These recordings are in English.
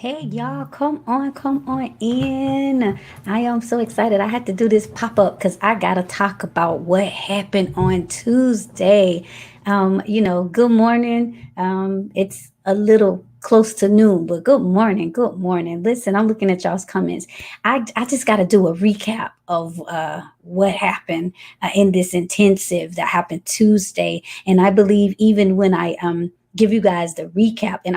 Hey y'all, come on in. I am so excited. I had to do this pop up because I gotta talk about what happened on Tuesday. Good morning. It's a little close to noon, but good morning, good morning. Listen, I'm looking at y'all's comments. I just gotta do a recap of what happened in this intensive that happened Tuesday. And I believe even when I give you guys the recap, and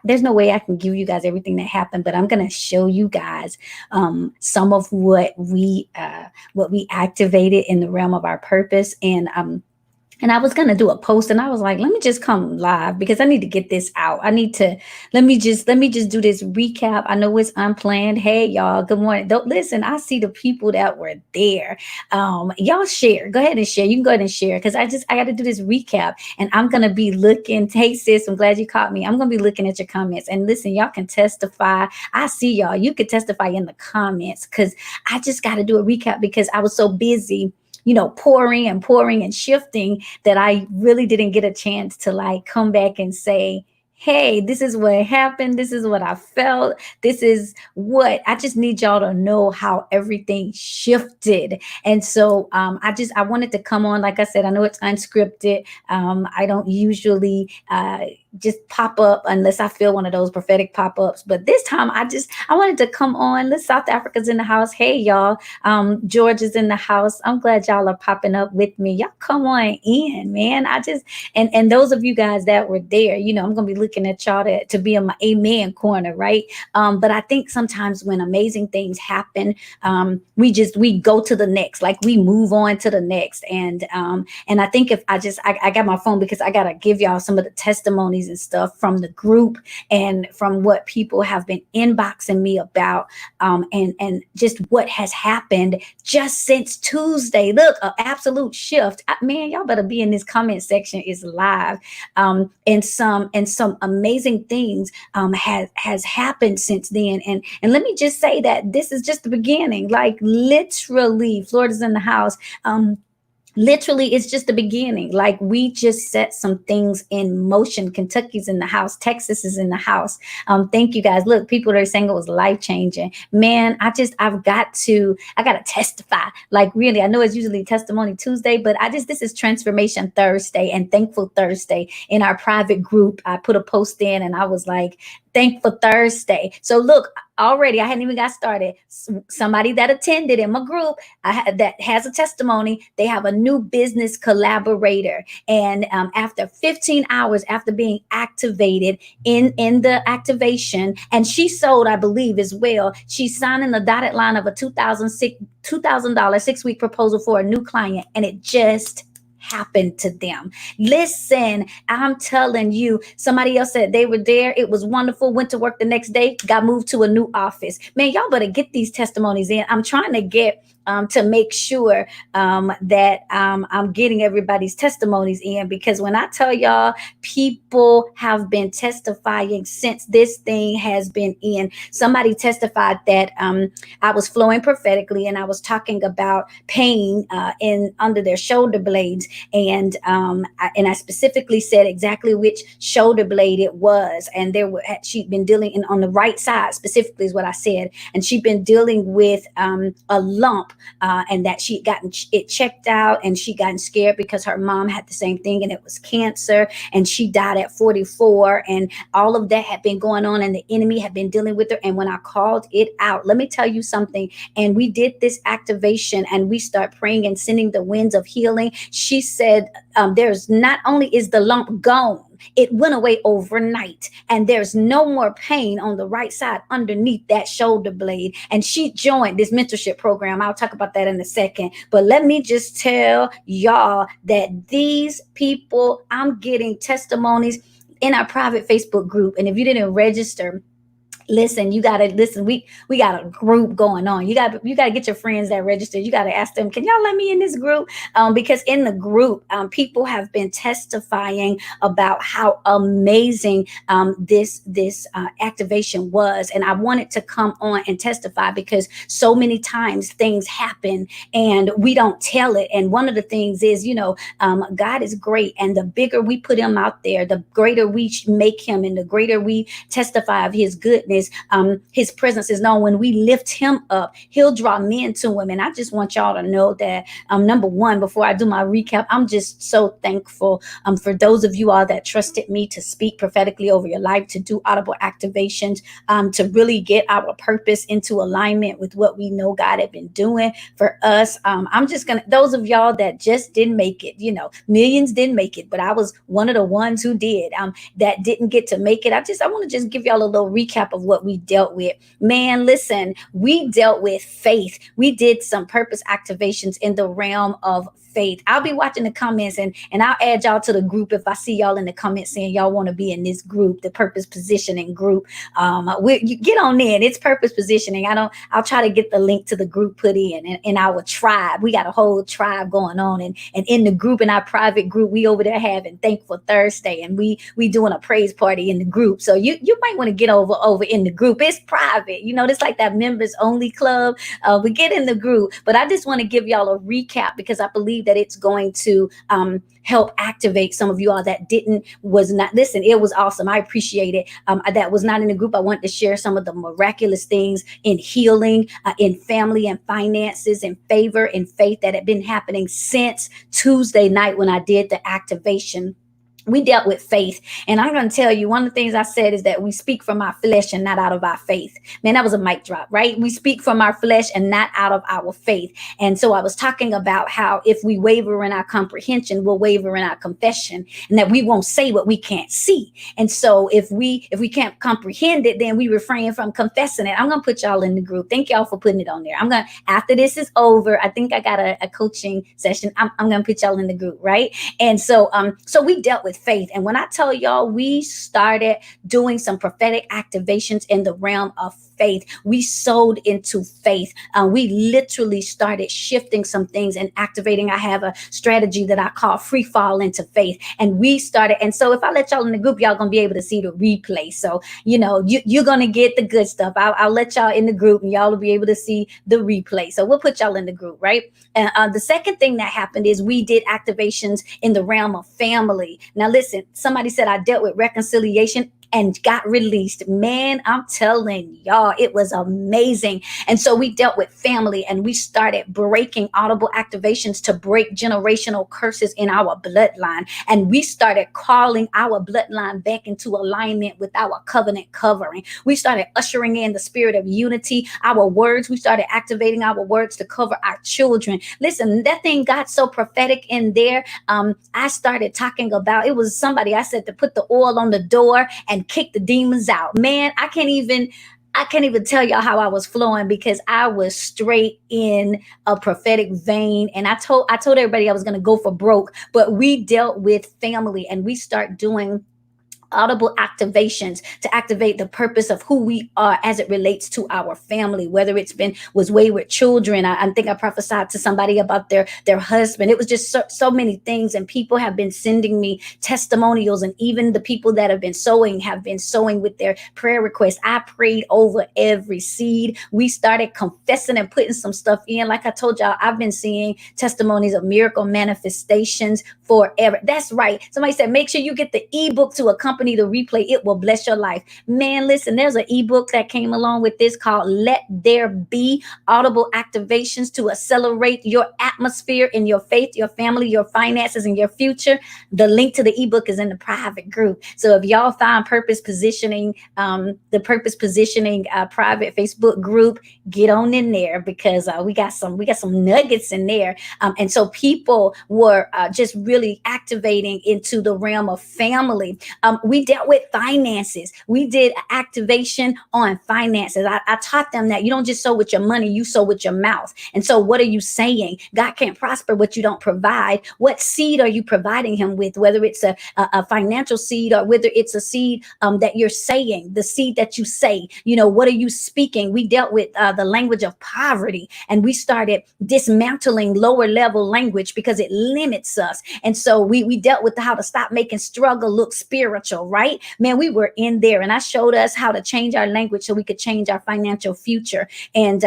there's no way I can give you guys everything that happened, but I'm going to show you guys some of what we activated in the realm of our purpose. And I was gonna do a post, and I was like, let me just come live because I need to get this out. I need to let me just do this recap. I know it's unplanned. Hey y'all, good morning. Don't listen. I see the people that were there. Y'all share. Go ahead and share. You can go ahead and share because I got to do this recap, and I'm gonna be looking. Hey sis, I'm glad you caught me. I'm gonna be looking at your comments, and listen, y'all can testify. I see y'all. You can testify in the comments because I just got to do a recap because I was so busy pouring and shifting that I really didn't get a chance to like come back and say, hey, this is what happened. This is what I felt. This is what I just need y'all to know how everything shifted. And so I wanted to come on. Like I said, I know it's unscripted. I don't usually just pop up unless I feel one of those prophetic pop ups. But this time I wanted to come on. Let's South Africa's in the house. Hey y'all. George is in the house. I'm glad y'all are popping up with me. Y'all come on in, man. And those of you guys that were there, I'm gonna be looking at y'all to be in my amen corner, right? But I think sometimes when amazing things happen, we go to the next, like we move on to the next. And I think if I got my phone because I gotta give y'all some of the testimonies and stuff from the group and from what people have been inboxing me about, and just what has happened just since Tuesday. Look, an absolute shift. Man, y'all better be in this comment section. It's live. And some amazing things has happened since then. And let me just say that this is just the beginning. Like literally, Florida's in the house. Literally, it's just the beginning. Like we just set some things in motion. Kentucky's in the house. Texas is in the house. Thank you guys. Look, people are saying it was life changing. Man, I gotta testify. Like really, I know it's usually testimony Tuesday, but this is transformation Thursday and thankful Thursday. In our private group, I put a post in and I was like, thankful Thursday. So look, already I hadn't even got started. Somebody that attended in my group that has a testimony, they have a new business collaborator. And after 15 hours after being activated in the activation, and she sold, I believe, as well, she's signing the dotted line of a $2,000 6-week proposal for a new client, and it just happened to them. Listen, I'm telling you, somebody else said they were there. It was wonderful. Went to work the next day, got moved to a new office. Man, y'all better get these testimonies in. I'm trying to get to make sure that I'm getting everybody's testimonies in, because when I tell y'all, people have been testifying since this thing has been in. Somebody testified that I was flowing prophetically, and I was talking about pain in under their shoulder blades, and I specifically said exactly which shoulder blade it was, and she'd been dealing on the right side specifically is what I said, and she'd been dealing with a lump, and that she'd gotten it checked out, and she gotten scared because her mom had the same thing and it was cancer, and she died at 44, and all of that had been going on, and the enemy had been dealing with her. And when I called it out, let me tell you something, and we did this activation and we start praying and sending the winds of healing. She said, there's not only is the lump gone, it went away overnight, and there's no more pain on the right side underneath that shoulder blade. And she joined this mentorship program. I'll talk about that in a second. But let me just tell y'all that these people, I'm getting testimonies in our private Facebook group. And if you didn't register, listen, you gotta listen. We got a group going on. You gotta get your friends that registered. You gotta ask them, can y'all let me in this group? Because in the group, people have been testifying about how amazing this activation was, and I wanted to come on and testify because so many times things happen and we don't tell it. And one of the things is, God is great, and the bigger we put Him out there, the greater we make Him, and the greater we testify of His goodness. goodness, his presence is known. When we lift him up, he'll draw men to him. And I just want y'all to know that, number one, before I do my recap, I'm just so thankful for those of you all that trusted me to speak prophetically over your life, to do audible activations, to really get our purpose into alignment with what we know God had been doing for us. I'm just gonna, those of y'all that just didn't make it, millions didn't make it, but I was one of the ones who did, that didn't get to make it. I want to just give y'all a little recap of what we dealt with. Man, listen, we dealt with faith. We did some purpose activations in the realm of faith. I'll be watching the comments, and I'll add y'all to the group if I see y'all in the comments saying y'all want to be in this group, the purpose positioning group. You get on in. It's purpose positioning. I'll try to get the link to the group put in our tribe. We got a whole tribe going on, and in the group, in our private group, we over there having Thankful Thursday, and we doing a praise party in the group. So you might want to get over in the group. It's private, it's like that members only club. We get in the group, but I just want to give y'all a recap because I believe that it's going to help activate some of you all that was not. Listen, it was awesome. I appreciate it. That was not in the group. I wanted to share some of the miraculous things in healing, in family and finances and favor and faith that had been happening since Tuesday night when I did the activation. We dealt with faith. And I'm going to tell you, one of the things I said is that we speak from our flesh and not out of our faith. Man, that was a mic drop, right? We speak from our flesh and not out of our faith. And so I was talking about how if we waver in our comprehension, we'll waver in our confession, and that we won't say what we can't see. And so if we can't comprehend it, then we refrain from confessing it. I'm going to put y'all in the group. Thank y'all for putting it on there. After this is over, I think I got a coaching session. I'm going to put y'all in the group, right? And so we dealt with faith. And when I tell y'all, we started doing some prophetic activations in the realm of faith. We sowed into faith. We literally started shifting some things and activating. I have a strategy that I call free fall into faith. And we started. And so if I let y'all in the group, y'all going to be able to see the replay. So, you're going to get the good stuff. I'll let y'all in the group and y'all will be able to see the replay. So we'll put y'all in the group, right? And the second thing that happened is we did activations in the realm of family. Now, listen, somebody said I dealt with reconciliation and got released. Man, I'm telling y'all, it was amazing. And so we dealt with family, and we started breaking audible activations to break generational curses in our bloodline. And we started calling our bloodline back into alignment with our covenant covering. We started ushering in the spirit of unity. Our words, we started activating our words to cover our children. Listen, that thing got so prophetic in there. I started talking about, it was somebody, I said to put the oil on the door and kick the demons out. Man, I can't even tell y'all how I was flowing because I was straight in a prophetic vein. And I told everybody I was going to go for broke, but we dealt with family, and we start doing audible activations to activate the purpose of who we are as it relates to our family, whether was wayward children. I think I prophesied to somebody about their husband. It was just so many things, and people have been sending me testimonials, and even the people that have been sowing with their prayer requests. I prayed over every seed. We started confessing and putting some stuff in. Like I told y'all, I've been seeing testimonies of miracle manifestations forever. That's right. Somebody said, make sure you get the ebook to accompany the replay. It will bless your life. Man, listen, there's an ebook that came along with this called Let There Be: Audible Activations to Accelerate Your Atmosphere in Your Faith, Your Family, Your Finances, and Your Future. The link to the ebook is in the private group. So if y'all find purpose positioning, the purpose positioning private Facebook group, get on in there because we got some nuggets in there. And so people were just really activating into the realm of family. We dealt with finances. We did activation on finances. I taught them that you don't just sow with your money, you sow with your mouth. And so what are you saying? God can't prosper what you don't provide. What seed are you providing him with? Whether it's a financial seed or whether it's a seed that you're saying, the seed that you say, what are you speaking? We dealt with the language of poverty, and we started dismantling lower level language because it limits us. And so we dealt with how to stop making struggle look spiritual, right? Man, we were in there, and I showed us how to change our language so we could change our financial future. And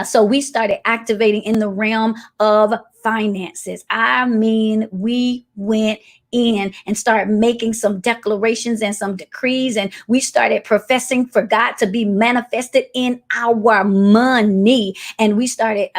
so we started activating in the realm of finances. I mean, we went in and start making some declarations and some decrees. And we started professing for God to be manifested in our money. And we started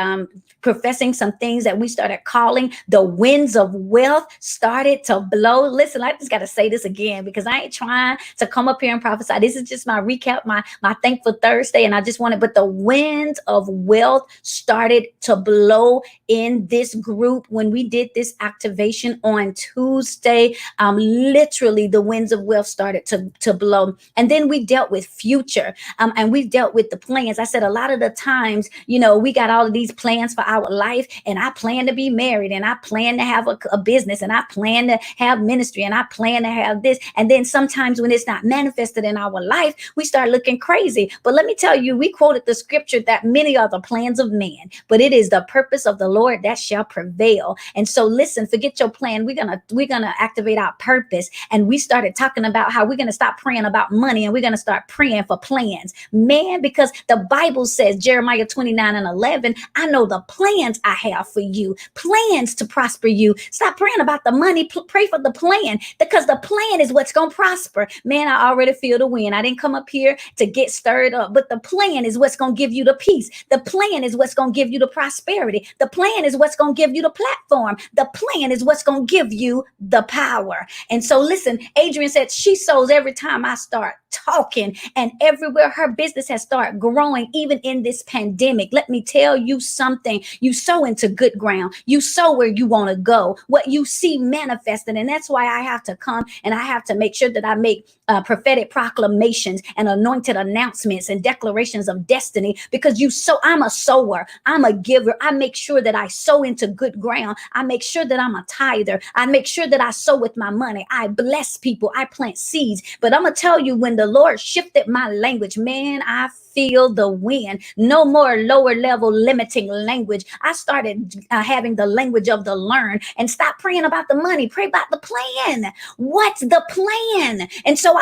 professing some things that we started calling the winds of wealth started to blow. Listen, I just got to say this again because I ain't trying to come up here and prophesy. This is just my recap, my Thankful Thursday. And I just wanted, but the winds of wealth started to blow in this group when we did this activation on Tuesday. Literally the winds of wealth started to blow. And then we dealt with future and we dealt with the plans. I said a lot of the times, we got all of these plans for our life, and I plan to be married, and I plan to have a business, and I plan to have ministry, and I plan to have this. And then sometimes when it's not manifested in our life, we start looking crazy. But let me tell you, we quoted the scripture that many are the plans of man, but it is the purpose of the Lord that shall prevail. And so listen, forget your plan. We're gonna activate our purpose. And we started talking about how we're gonna stop praying about money and we're gonna start praying for plans. Man, because the Bible says, Jeremiah 29:11, I know the plans I have for you, plans to prosper you. Stop praying about the money. Pray for the plan, because the plan is what's going to prosper. Man, I already feel the wind. I didn't come up here to get stirred up, but the plan is what's going to give you the peace. The plan is what's going to give you the prosperity. The plan is what's going to give you the platform. The plan is what's going to give you the power. And so listen, Adrian said she sows every time I start talking, and everywhere her business has started growing, even in this pandemic. Let me tell you something. You sow into good ground. You sow where you want to go, what you see manifesting. And that's why I have to come and I have to make sure that I make prophetic proclamations and anointed announcements and declarations of destiny, because I'm a sower. I'm a giver. I make sure that I sow into good ground. I make sure that I'm a tither. I make sure that I sow with my money. I bless people. I plant seeds. But I'm going to tell you, when the Lord shifted my language, man, I feel the wind. No more lower level limiting language. I started having the language of the learn, and stop praying about the money. Pray about the plan. What's the plan? And so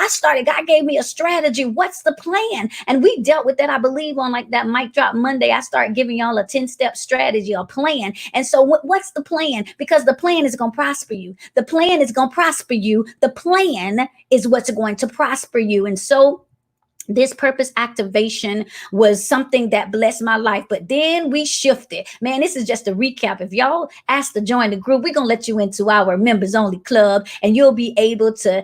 God gave me a strategy. What's the plan? And we dealt with that, I believe, on like that mic drop Monday. I started giving y'all a 10-step strategy, a plan. And so what's the plan? Because the plan is going to prosper you. The plan is going to prosper you. The plan is what's going to prosper you. And so this purpose activation was something that blessed my life. But then we shifted. Man, this is just a recap. If y'all ask to join the group, we're going to let you into our members only club, and you'll be able to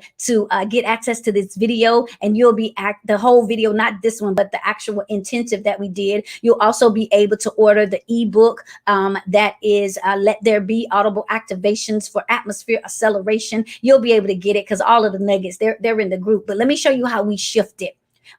get access to this video, and you'll be the whole video, not this one, but the actual intensive that we did. You'll also be able to order the ebook that is Let There Be Audible Activations for Atmosphere Acceleration. You'll be able to get it because all of the nuggets, they're in the group. But let me show you how we shifted.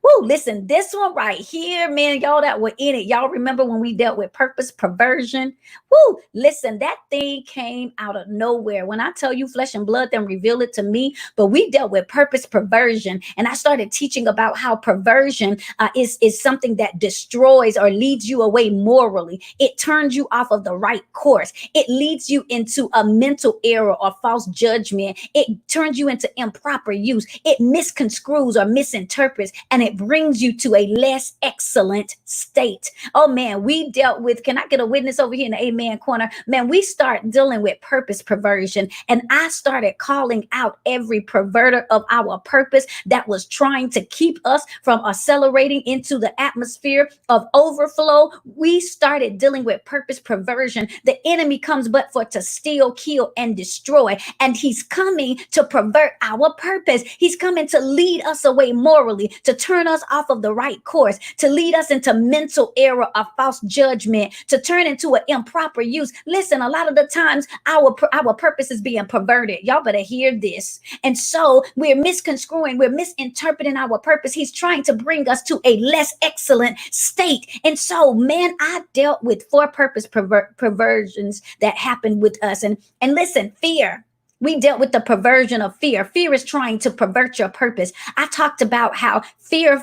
Woo, listen, this one right here, man, y'all that were in it, y'all remember when we dealt with purpose perversion? Woo, listen, that thing came out of nowhere. When I tell you, flesh and blood then reveal it to me, but we dealt with purpose perversion. And I started teaching about how perversion is something that destroys or leads you away morally. It turns you off of the right course. It leads you into a mental error or false judgment. It turns you into improper use. It misconstrues or misinterprets, and it brings you to a less excellent state. Oh man, we dealt with, can I get a witness over here in the amen corner? Man, we start dealing with purpose perversion, and I started calling out every perverter of our purpose that was trying to keep us from accelerating into the atmosphere of overflow. We started dealing with purpose perversion. The enemy comes but for to steal, kill, and destroy, and he's coming to pervert our purpose. He's coming to lead us away morally, to turn us off of the right course, to lead us into mental error of false judgment, to turn into an improper use. Listen, a lot of the times our purpose is being perverted. Y'all better hear this. And so we're misconstruing, we're misinterpreting our purpose. He's trying to bring us to a less excellent state. And so, man, I dealt with 4 purpose perversions that happened with us. And listen, fear. We dealt with the perversion of fear. Fear is trying to pervert your purpose. I talked about how fear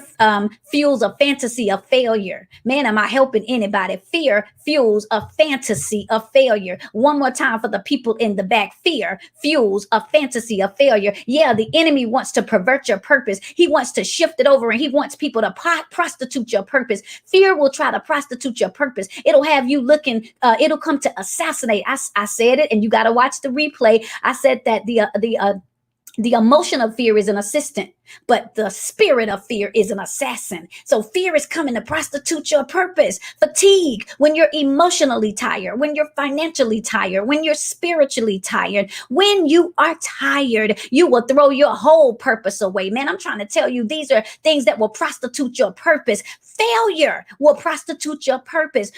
fuels a fantasy of failure. Man, am I helping anybody? Fear fuels a fantasy of failure. One more time for the people in the back. Fear fuels a fantasy of failure. Yeah, the enemy wants to pervert your purpose. He wants to shift it over, and he wants people to prostitute your purpose. Fear will try to prostitute your purpose. It'll have you looking, it'll come to assassinate. I said it, and you got to watch the replay. I said that the emotion of fear is an assistant, but the spirit of fear is an assassin. So fear is coming to prostitute your purpose. Fatigue, when you're emotionally tired, when you're financially tired, when you're spiritually tired, when you are tired, you will throw your whole purpose away. Man, I'm trying to tell you, these are things that will prostitute your purpose. Failure will prostitute your purpose.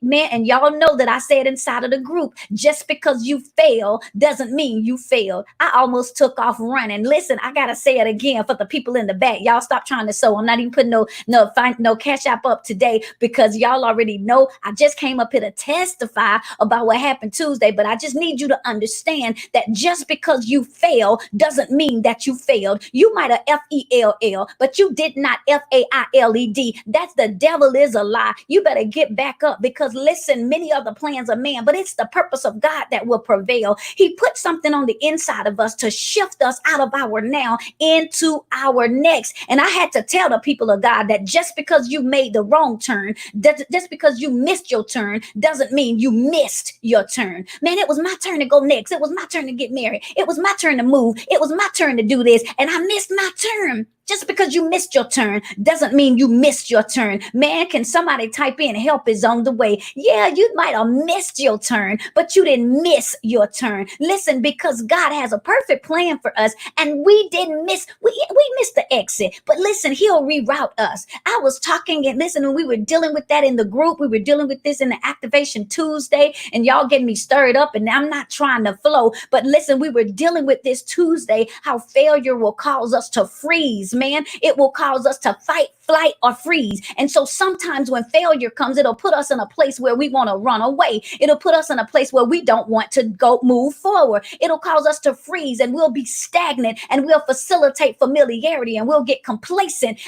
Man, and y'all know that I said inside of the group, just because you fail doesn't mean you failed. I almost took off running. Listen, I gotta say it again for the people in the back. Y'all stop trying to sow. I'm not even putting no cash app up today because y'all already know I just came up here to testify about what happened Tuesday. But I just need you to understand that just because you fail doesn't mean that you failed. You might have FELL, but you did not FAILED. That's the devil is a lie. You better get back up because listen, many are the plans of man, but it's the purpose of God that will prevail. He put something on the inside of us to shift us out of our now into our next. And I had to tell the people of God that just because you made the wrong turn, just because you missed your turn, doesn't mean you missed your turn. Man, it was my turn to go next. It was my turn to get married. It was my turn to move. It was my turn to do this. And I missed my turn. Just because you missed your turn doesn't mean you missed your turn. Man, can somebody type in help is on the way? Yeah, you might have missed your turn, but you didn't miss your turn. Listen, because God has a perfect plan for us and we didn't miss, we missed the exit. But listen, he'll reroute us. I was talking and listen, and we were dealing with that in the group. We were dealing with this in the Activation Tuesday and y'all getting me stirred up and I'm not trying to flow. But listen, we were dealing with this Tuesday, how failure will cause us to freeze. Man, it will cause us to fight, flight, or freeze. And so sometimes when failure comes, it'll put us in a place where we want to run away. It'll put us in a place where we don't want to go move forward. It'll cause us to freeze and we'll be stagnant and we'll facilitate familiarity and we'll get complacent.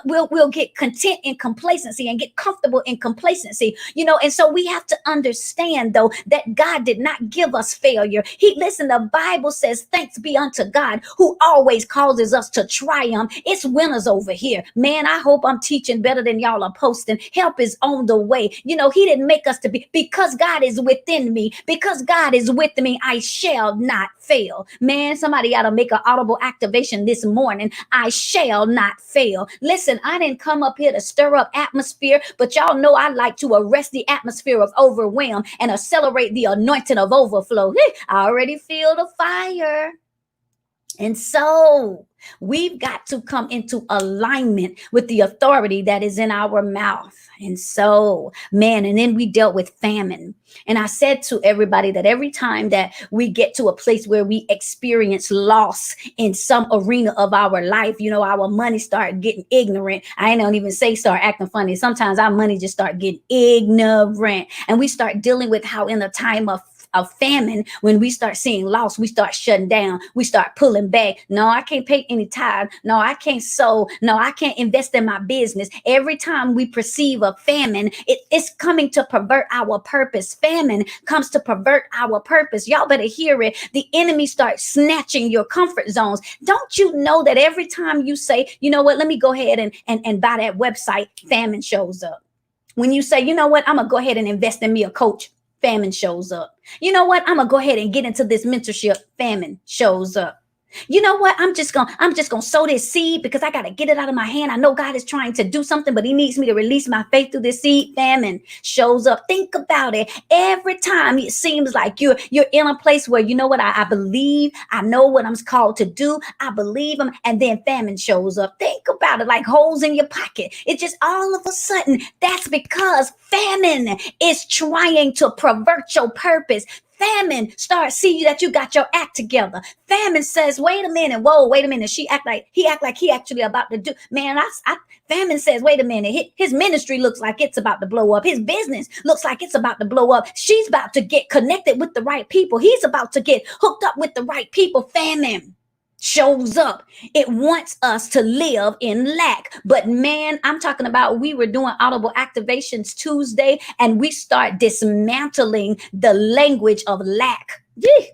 We'll get content in complacency and get comfortable in complacency. And so we have to understand though that God did not give us failure. Listen, the Bible says, thanks be unto God who always causes us to triumph. It's winners over here. Man, I hope I'm teaching better than y'all are posting. Help is on the way. He didn't make us to be, because God is within me, because God is with me, I shall not fail. Man, somebody ought to make an audible activation this morning. I shall not fail. Listen, I didn't come up here to stir up atmosphere, but y'all know I like to arrest the atmosphere of overwhelm and accelerate the anointing of overflow. I already feel the fire. And so we've got to come into alignment with the authority that is in our mouth. And so, man, and then we dealt with famine. And I said to everybody that every time that we get to a place where we experience loss in some arena of our life, our money start getting ignorant. I don't even say start acting funny. Sometimes our money just start getting ignorant. And we start dealing with how in a time of famine, when we start seeing loss, we start shutting down, we start pulling back. No, I can't pay any tithe. No, I can't sow. No, I can't invest in my business. Every time we perceive a famine, it's coming to pervert our purpose. Famine comes to pervert our purpose. Y'all better hear it. The enemy starts snatching your comfort zones. Don't you know that every time you say, you know what, let me go ahead and buy that website, famine shows up. When you say, you know what, I'm going to go ahead and invest in me a coach, famine shows up. You know what? I'm going to go ahead and get into this mentorship. Famine shows up. You know what? I'm just gonna sow this seed because I gotta get it out of my hand. I know God is trying to do something, but he needs me to release my faith through this seed. Famine shows up. Think about it. Every time it seems like you're in a place where, you know what, I believe, I know what I'm called to do. I believe him. And then famine shows up. Think about it, like holes in your pocket. It's just all of a sudden, that's because famine is trying to pervert your purpose. Famine starts seeing that you got your act together. Famine says, wait a minute. Whoa, wait a minute. He act like he actually about to do. Man, Famine says, wait a minute. His ministry looks like it's about to blow up. His business looks like it's about to blow up. She's about to get connected with the right people. He's about to get hooked up with the right people. Famine shows up. It wants us to live in lack. But man, I'm talking about, we were doing audible activations Tuesday and we start dismantling the language of lack.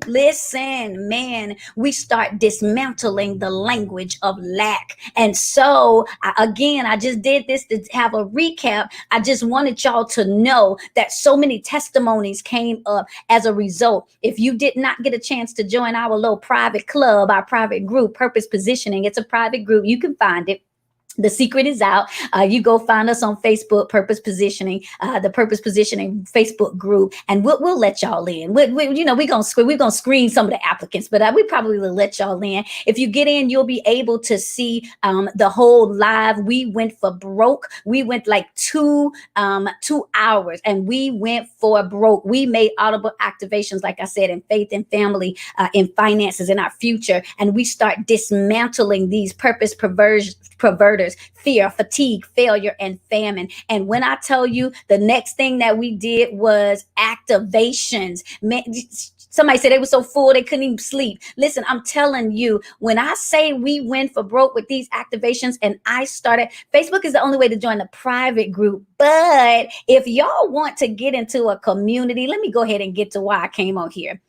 Listen, man, we start dismantling the language of lack. And so, again, I just did this to have a recap. I just wanted y'all to know that so many testimonies came up as a result. If you did not get a chance to join our little private club, our private group, Purpose Positioning, it's a private group. You can find it. The secret is out. You go find us on Facebook, Purpose Positioning, the Purpose Positioning Facebook group, and we'll let y'all in. We're gonna screen some of the applicants, but we probably will let y'all in. If you get in, you'll be able to see the whole live. We went for broke. We went like 2 hours, and we went for broke. We made audible activations, like I said, in faith and family, in finances, in our future, and we start dismantling these purpose perverters, fear, fatigue, failure, and famine. And when I tell you, the next thing that we did was activations. Man, somebody said they were so full they couldn't even sleep. Listen, I'm telling you, when I say we went for broke with these activations, and I started, Facebook is the only way to join the private group. But if y'all want to get into a community, let me go ahead and get to why I came on here.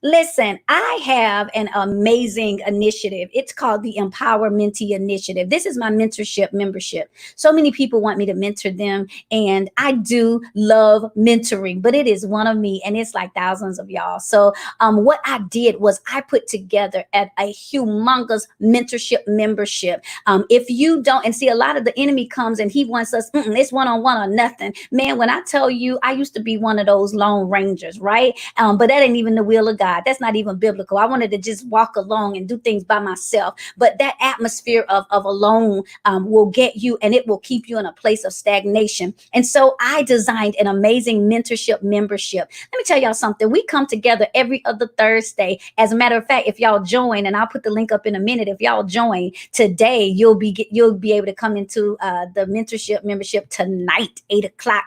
Listen, I have an amazing initiative. It's called the Empower Mentee Initiative. This is my mentorship membership. So many people want me to mentor them, and I do love mentoring, but it is one of me, and it's like thousands of y'all. So what I did was I put together a humongous mentorship membership. If you don't, and see, a lot of the enemy comes and he wants us, it's one-on-one or nothing. Man, when I tell you, I used to be one of those lone rangers, right? But that ain't even the will of God. That's not even biblical. I wanted to just walk along and do things by myself. But that atmosphere of alone will get you, and it will keep you in a place of stagnation. And so I designed an amazing mentorship membership. Let me tell y'all something. We come together every other Thursday. As a matter of fact, if y'all join, and I'll put the link up in a minute, if y'all join today, you'll be able to come into the mentorship membership tonight, 8 o'clock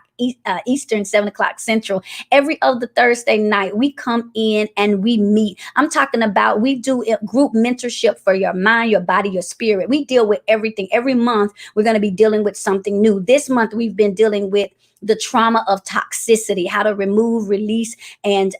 Eastern, 7 o'clock Central. Every other Thursday night, we come in and we meet. I'm talking about, we do a group mentorship for your mind, your body, your spirit. We deal with everything. Every month, we're going to be dealing with something new. This month, we've been dealing with the trauma of toxicity, how to remove, release, and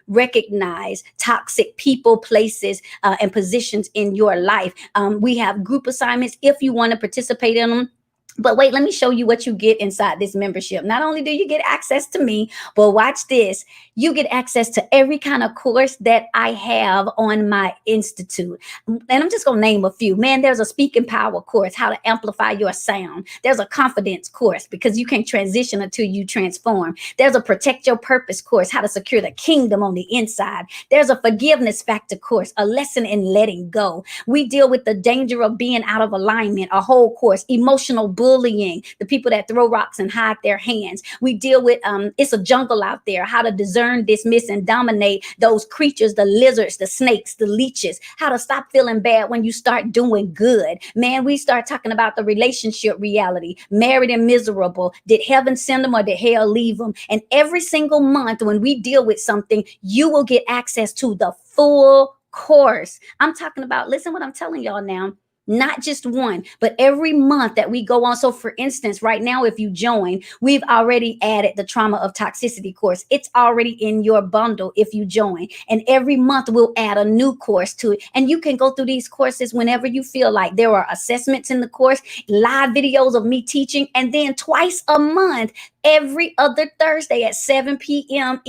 recognize toxic people, places, and positions in your life. We have group assignments if you want to participate in them. But wait, let me show you what you get inside this membership. Not only do you get access to me, but watch this. You get access to every kind of course that I have on my institute. And I'm just going to name a few. Man, there's a speaking power course, how to amplify your sound. There's a confidence course, because you can't transition until you transform. There's a protect your purpose course, how to secure the kingdom on the inside. There's a forgiveness factor course, a lesson in letting go. We deal with the danger of being out of alignment, a whole course, emotional bullying, the people that throw rocks and hide their hands. We deal with it's a jungle out there, how to discern, dismiss, and dominate those creatures, the lizards, the snakes, the leeches, how to stop feeling bad when you start doing good. Man, we start talking about the relationship reality, married and miserable. Did heaven send them or did hell leave them? And every single month when we deal with something, you will get access to the full course. I'm talking about, listen what I'm telling y'all now. Not just one, but every month that we go on. So for instance, right now, if you join, we've already added the trauma of toxicity course. It's already in your bundle if you join. And every month we'll add a new course to it. And you can go through these courses whenever you feel like. There are assessments in the course, live videos of me teaching, and then twice a month, every other Thursday at 7 p.m.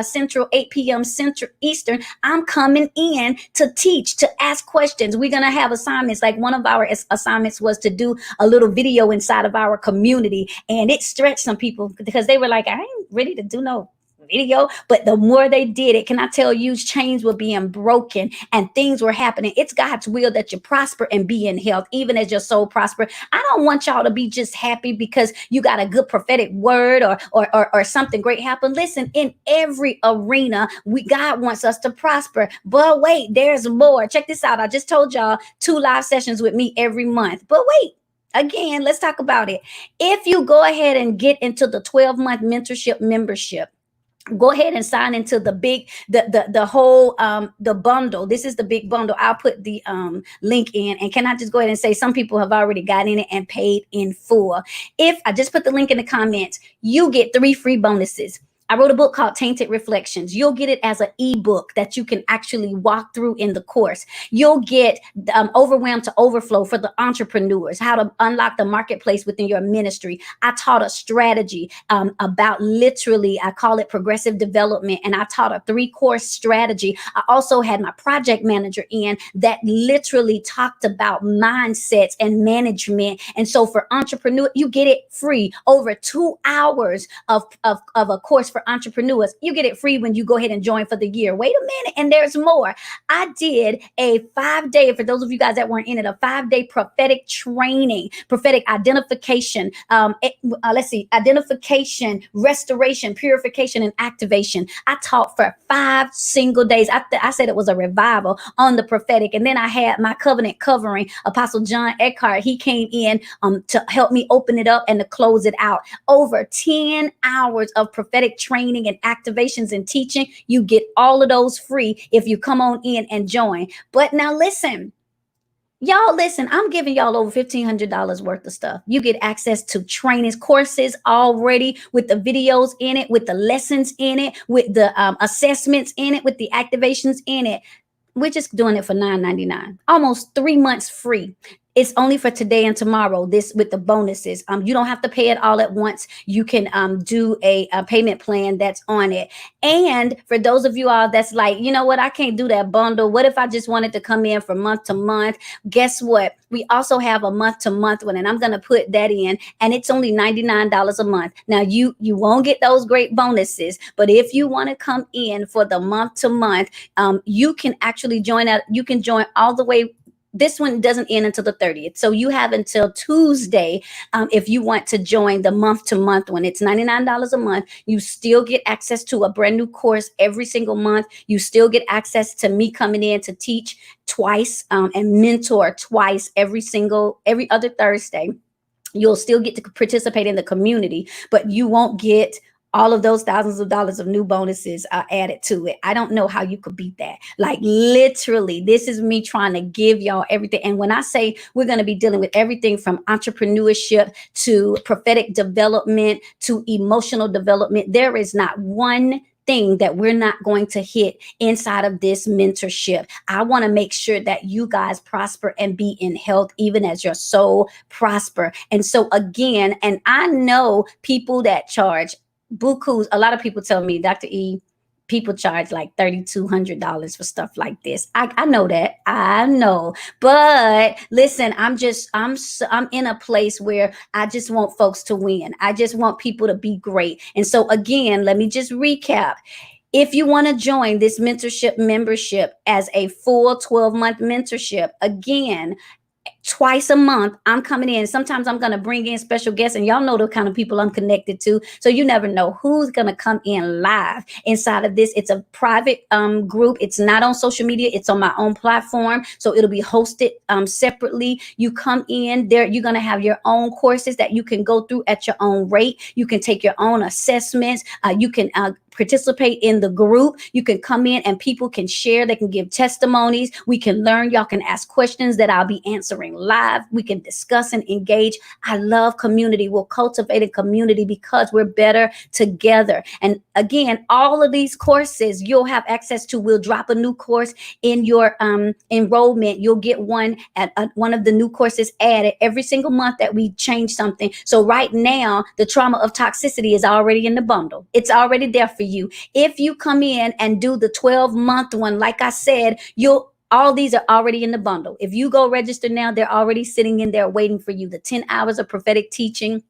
Central, 8 p.m. Central Eastern, I'm coming in to teach, to ask questions. We're going to have assignments. Like one of our assignments was to do a little video inside of our community. And it stretched some people because they were like, I ain't ready to do no video. But the more they did it, can I tell you, chains were being broken and things were happening. It's God's will that you prosper and be in health, even as your soul prosper. I don't want y'all to be just happy because you got a good prophetic word or something great happened. Listen, in every arena, God wants us to prosper. But wait, there's more. Check this out. I just told y'all 2 live sessions with me every month. But wait. Again, let's talk about it. If you go ahead and get into the 12-month mentorship membership, go ahead and sign into the whole the bundle. This is the big bundle. I'll put the link in. And can I just go ahead and say, some people have already got in it and paid in full. If I just put the link in the comments, you get 3 free bonuses. I wrote a book called Tainted Reflections. You'll get it as an ebook that you can actually walk through in the course. You'll get Overwhelmed to Overflow for the entrepreneurs, how to unlock the marketplace within your ministry. I taught a strategy about, literally, I call it progressive development, and I taught a 3-course strategy. I also had my project manager in that literally talked about mindsets and management. And so for entrepreneur, you get it free. Over 2 hours of a course for entrepreneurs. You get it free when you go ahead and join for the year. Wait a minute, and there's more. I did a 5-day, for those of you guys that weren't in it, a 5-day prophetic training, prophetic identification. Let's see, identification, restoration, purification, and activation. I taught for 5 single days. I said it was a revival on the prophetic. And then I had my covenant covering, Apostle John Eckhart. He came in to help me open it up and to close it out. Over 10 hours of prophetic training and activations and teaching. You get all of those free if you come on in and join. But now listen, y'all, listen, I'm giving y'all over $1,500 worth of stuff. You get access to trainings, courses already with the videos in it, with the lessons in it, with the assessments in it, with the activations in it. We're just doing it for $9.99, almost 3 months free. It's only for today and tomorrow, this with the bonuses. You don't have to pay it all at once. You can do a payment plan that's on it. And for those of you all that's like, you know what, I can't do that bundle. What if I just wanted to come in from month to month? Guess what? We also have a month to month one, and I'm going to put that in, and it's only $99 a month. Now you won't get those great bonuses, but if you want to come in for the month to month, you can actually join out. You can join all the way. This one doesn't end until the 30th. So you have until Tuesday if you want to join the month to month one. It's $99 a month. You still get access to a brand new course every single month. You still get access to me coming in to teach twice and mentor twice every other Thursday. You'll still get to participate in the community, but you won't get all of those thousands of dollars of new bonuses added to it. I don't know how you could beat that. Like, literally, this is me trying to give y'all everything. And when I say we're going to be dealing with everything from entrepreneurship to prophetic development to emotional development, there is not one thing that we're not going to hit inside of this mentorship. I want to make sure that you guys prosper and be in health, even as your soul prosper. And so again, and I know people that charge bukus. A lot of people tell me, Dr. E, people charge like $3,200 for stuff like this. I know that. I know. But listen, I'm in a place where I just want folks to win. I just want people to be great. And so again, let me just recap. If you want to join this mentorship membership as a full 12-month mentorship, again, twice a month, I'm coming in. Sometimes I'm going to bring in special guests, and y'all know the kind of people I'm connected to. So you never know who's going to come in live inside of this. It's a private group. It's not on social media. It's on my own platform. So it'll be hosted separately. You come in there. You're going to have your own courses that you can go through at your own rate. You can take your own assessments. You can participate in the group. You can come in and people can share. They can give testimonies. We can learn. Y'all can ask questions that I'll be answering live. We can discuss and engage. I love community. We'll cultivate a community because we're better together. And again, all of these courses you'll have access to. We'll drop a new course in your enrollment. You'll get one at one of the new courses added every single month that we change something. So right now, the trauma of toxicity is already in the bundle. It's already there for you. If you come in and do the 12-month one, like I said, all these are already in the bundle. If you go register now, they're already sitting in there waiting for you. The 10 hours of prophetic teaching,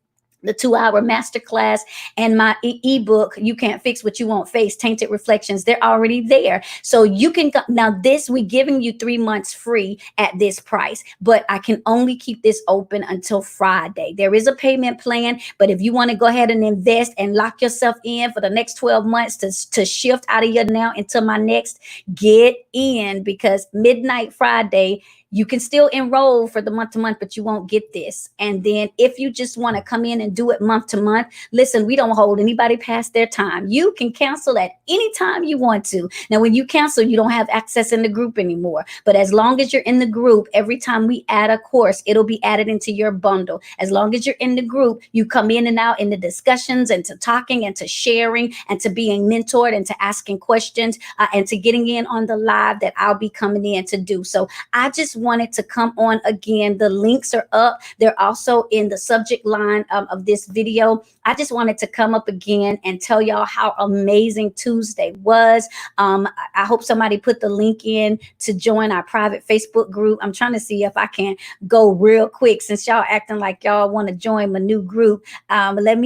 the 2-hour masterclass, and my ebook, You Can't Fix What You Won't Face, Tainted Reflections, they're already there. So you can go. Now this, we're giving you 3 months free at this price, but I can only keep this open until Friday. There is a payment plan, but if you want to go ahead and invest and lock yourself in for the next 12 months to shift out of your now into my next, get in, because midnight Friday, you can still enroll for the month to month, but you won't get this. And then if you just want to come in and do it month to month, listen, we don't hold anybody past their time. You can cancel at any time you want to. Now, when you cancel, you don't have access in the group anymore. But as long as you're in the group, every time we add a course, it'll be added into your bundle. As long as you're in the group, you come in and out in the discussions and to talking and to sharing and to being mentored and to asking questions and to getting in on the live that I'll be coming in to do. So I just wanted to come on again. The links are up. They're also in the subject line of this video. I just wanted to come up again and tell y'all how amazing Tuesday was. I hope somebody put the link in to join our private Facebook group. I'm trying to see if I can go real quick since y'all acting like y'all want to join my new group. Let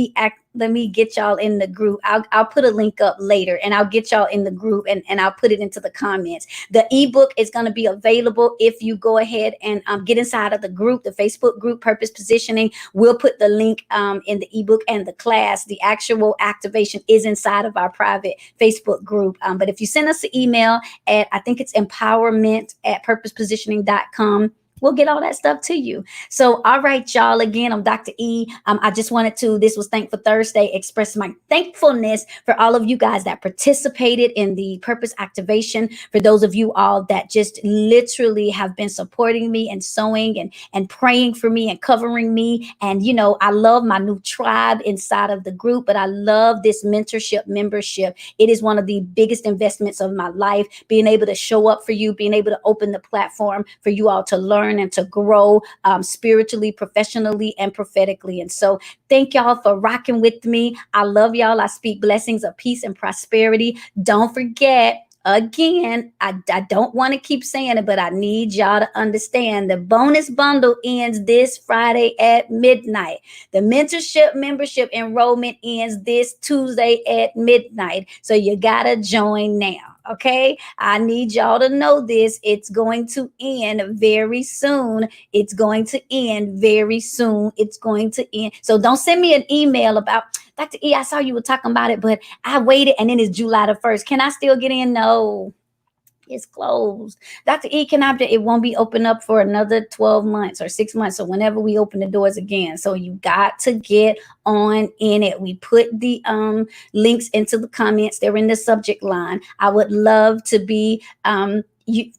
me get y'all in the group. I'll put a link up later and I'll get y'all in the group and I'll put it into the comments. The ebook is going to be available if you go ahead and get inside of the group, the Facebook group, Purpose Positioning. We'll put the link in the ebook and the class. The actual activation is inside of our private Facebook group. But if you send us an email at, I think it's empowerment@purposepositioning.com, we'll get all that stuff to you. So, all right, y'all. Again, I'm Dr. E. I just wanted to, this was Thankful Thursday, express my thankfulness for all of you guys that participated in the purpose activation. For those of you all that just literally have been supporting me and sewing and praying for me and covering me. And, you know, I love my new tribe inside of the group, but I love this mentorship membership. It is one of the biggest investments of my life, being able to show up for you, being able to open the platform for you all to learn and to grow spiritually, professionally, and prophetically. And so thank y'all for rocking with me. I love y'all. I speak blessings of peace and prosperity. Don't forget, again, I don't want to keep saying it, but I need y'all to understand the bonus bundle ends this Friday at midnight. The mentorship membership enrollment ends this Tuesday at midnight. So you got to join now. Okay, I need y'all to know this. It's going to end very soon. It's going to end very soon. It's going to end. So don't send me an email about, Dr. E, I saw you were talking about it, but I waited and then it's July the 1st. Can I still get in? No. It's closed. Dr. E, it won't be open up for another 12 months or 6 months or whenever we open the doors again. So you got to get on in it. We put the links into the comments. They're in the subject line. I would love to be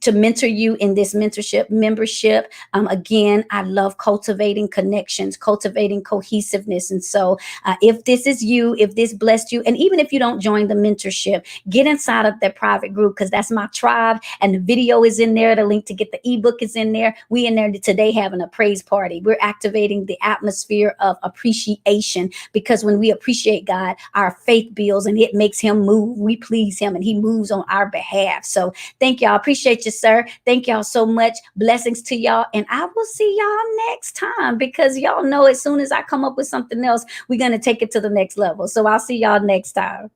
to mentor you in this mentorship membership. Again, I love cultivating connections, cultivating cohesiveness. And so if this is you, if this blessed you, and even if you don't join the mentorship, get inside of that private group because that's my tribe. And the video is in there. The link to get the ebook is in there. We in there today having a praise party. We're activating the atmosphere of appreciation because when we appreciate God, our faith builds and it makes him move. We please him and he moves on our behalf. So thank y'all. Appreciate you, sir. Thank y'all so much. Blessings to y'all. And I will see y'all next time because y'all know as soon as I come up with something else, we're going to take it to the next level. So I'll see y'all next time.